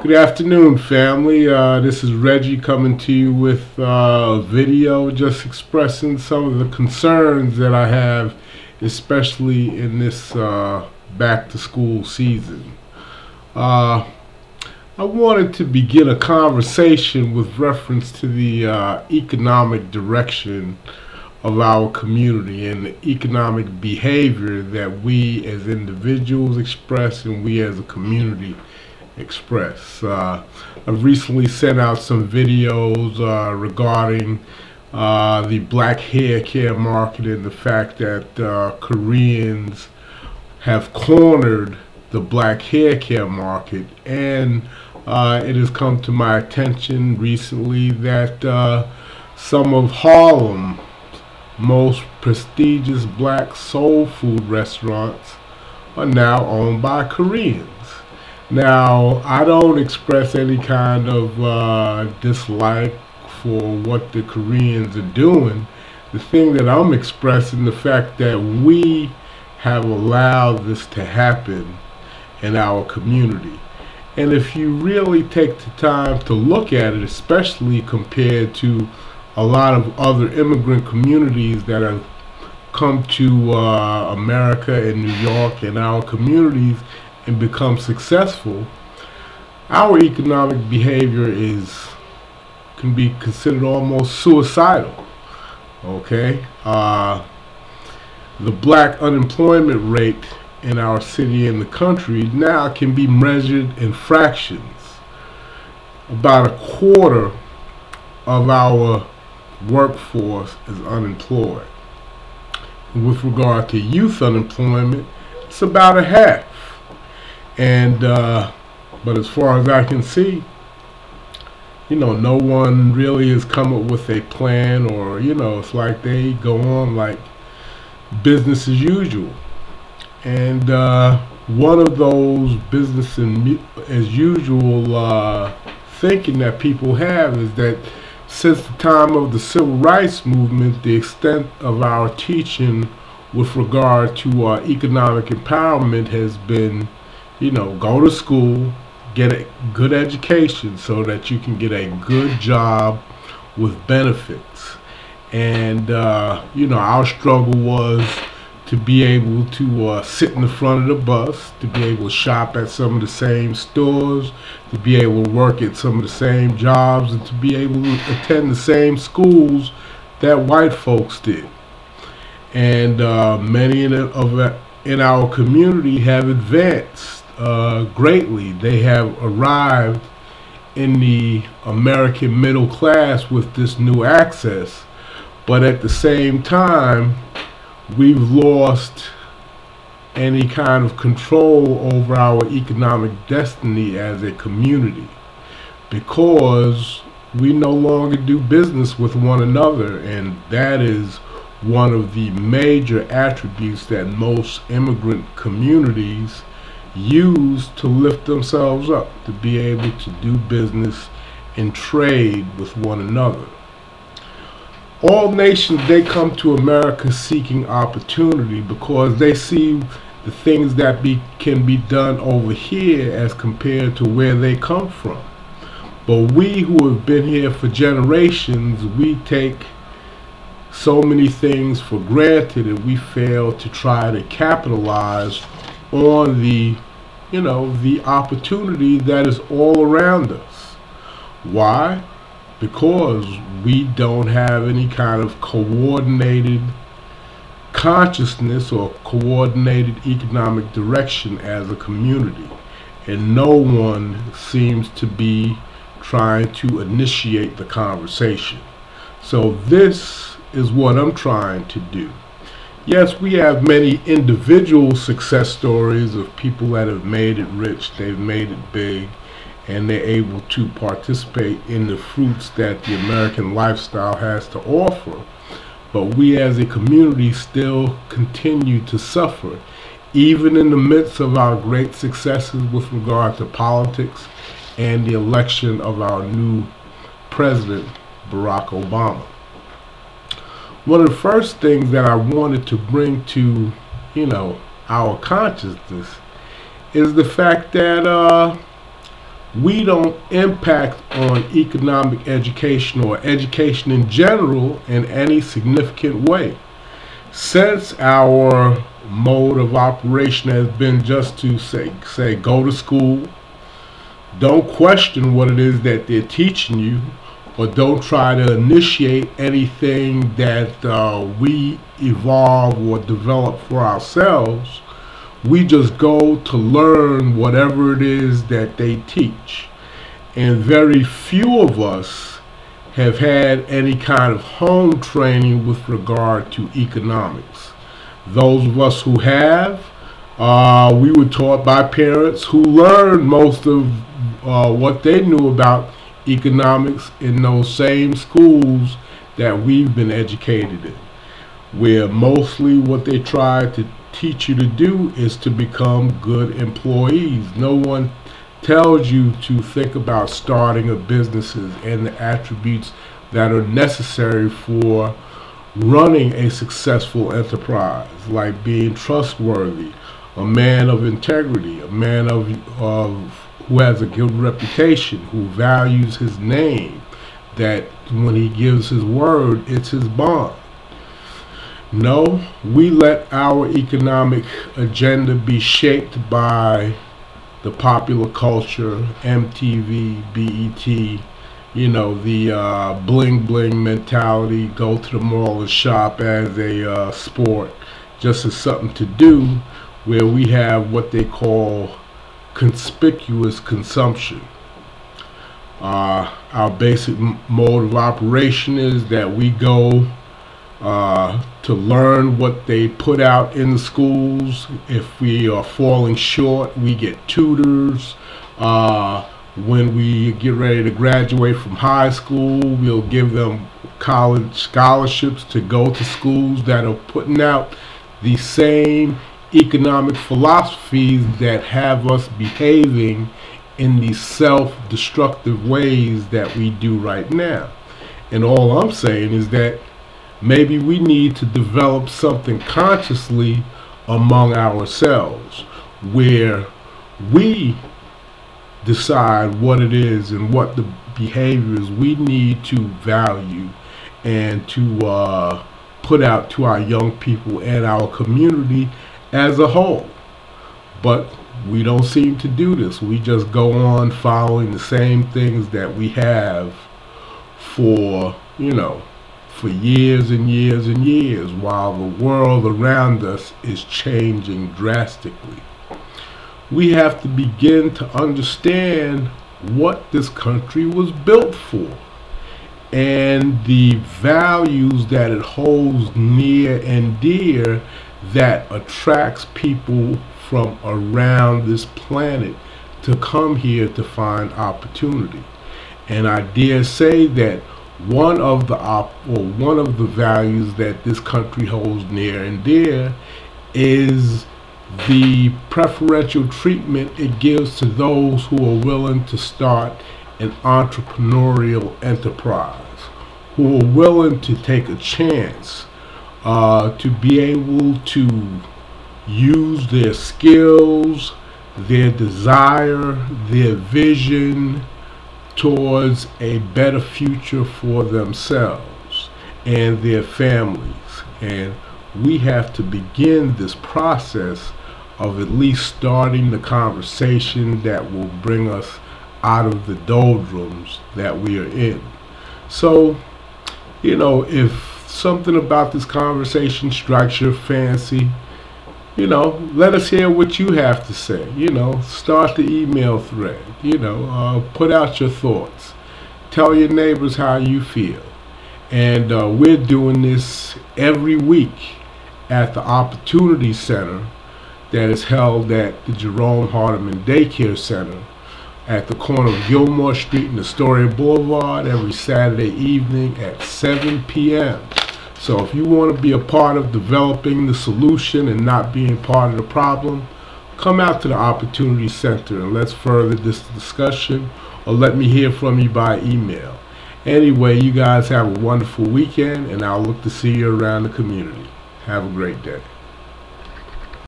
Good afternoon, family. This is Reggie coming to you with a video just expressing some of the concerns that I have, especially in this back-to-school season. I wanted to begin a conversation with reference to the economic direction of our community and the economic behavior that we as individuals express and we as a community express. I've recently sent out some videos regarding the black hair care market and the fact that Koreans have cornered the black hair care market, and it has come to my attention recently that some of Harlem's most prestigious black soul food restaurants are now owned by Koreans. Now, I don't express any kind of dislike for what the Koreans are doing. The thing that I'm expressing, the fact that we have allowed this to happen in our community. And if you really take the time to look at it, especially compared to a lot of other immigrant communities that have come to America and New York and our communities and become successful, our economic behavior can be considered almost suicidal. Okay, the black unemployment rate in our city and the country now can be measured in fractions. About a quarter of our workforce is unemployed. With regard to youth unemployment, it's about a half. And but as far as I can see, no one really has come up with a plan, or it's like they go on like business as usual. And one of those business as usual thinking that people have is that since the time of the civil rights movement, the extent of our teaching with regard to economic empowerment has been, go to school, get a good education so that you can get a good job with benefits. And, our struggle was to be able to sit in the front of the bus, to be able to shop at some of the same stores, to be able to work at some of the same jobs, and to be able to attend the same schools that white folks did. And many in our community have advanced greatly. They have arrived in the American middle class with this new access, but at the same time, we've lost any kind of control over our economic destiny as a community, because we no longer do business with one another, and that is one of the major attributes that most immigrant communities use to lift themselves up, to be able to do business and trade with one another. All nations, they come to America seeking opportunity because they see the things that can be done over here as compared to where they come from. But we who have been here for generations, we take so many things for granted, and we fail to try to capitalize on the opportunity that is all around us. Why? Because we don't have any kind of coordinated consciousness or coordinated economic direction as a community, and no one seems to be trying to initiate the conversation. So this is what I'm trying to do. Yes, we have many individual success stories of people that have made it rich, they've made it big, and they're able to participate in the fruits that the American lifestyle has to offer. But we as a community still continue to suffer, even in the midst of our great successes with regard to politics and the election of our new president, Barack Obama. One of the first things that I wanted to bring to, our consciousness is the fact that we don't impact on economic education or education in general in any significant way. Since our mode of operation has been just to say go to school, don't question what it is that they're teaching you, or don't try to initiate anything that we evolve or develop for ourselves. We just go to learn whatever it is that they teach. And very few of us have had any kind of home training with regard to economics. Those of us who have, we were taught by parents who learned most of what they knew about economics in those same schools that we've been educated in, where mostly what they try to teach you to do is to become good employees. No one tells you to think about starting a business and the attributes that are necessary for running a successful enterprise, like being trustworthy, a man of integrity, a man of who has a good reputation, who values his name, that when he gives his word, it's his bond. No, we let our economic agenda be shaped by the popular culture, MTV, BET, you know, the bling bling mentality, go to the mall and shop as a sport, just as something to do, where we have what they call conspicuous consumption. Our basic mode of operation is that we go to learn what they put out in the schools. If we are falling short, we get tutors. When we get ready to graduate from high school, we'll give them college scholarships to go to schools that are putting out the same economic philosophies that have us behaving in these self-destructive ways that we do right now. And all I'm saying is that maybe we need to develop something consciously among ourselves, where we decide what it is and what the behaviors we need to value and to put out to our young people and our community as a whole. But we don't seem to do this. We just go on following the same things that we have for, you know, for years and years and years, while the world around us is changing drastically. We have to begin to understand what this country was built for and the values that it holds near and dear that attracts people from around this planet to come here to find opportunity. And I dare say that one of the values that this country holds near and dear is the preferential treatment it gives to those who are willing to start an entrepreneurial enterprise, who are willing to take a chance to be able to use their skills, their desire, their vision towards a better future for themselves and their families. And we have to begin this process of at least starting the conversation that will bring us out of the doldrums that we are in. So, you know, if something about this conversation strikes your fancy, you know, let us hear what you have to say. You know, start the email thread. You know, put out your thoughts. Tell your neighbors how you feel. And we're doing this every week at the Opportunity Center that is held at the Jerome Hardeman Daycare Center at the corner of Gilmore Street and Astoria Boulevard every Saturday evening at 7 p.m. So if you want to be a part of developing the solution and not being part of the problem, come out to the Opportunity Center and let's further this discussion, or let me hear from you by email. Anyway, you guys have a wonderful weekend, and I'll look to see you around the community. Have a great day.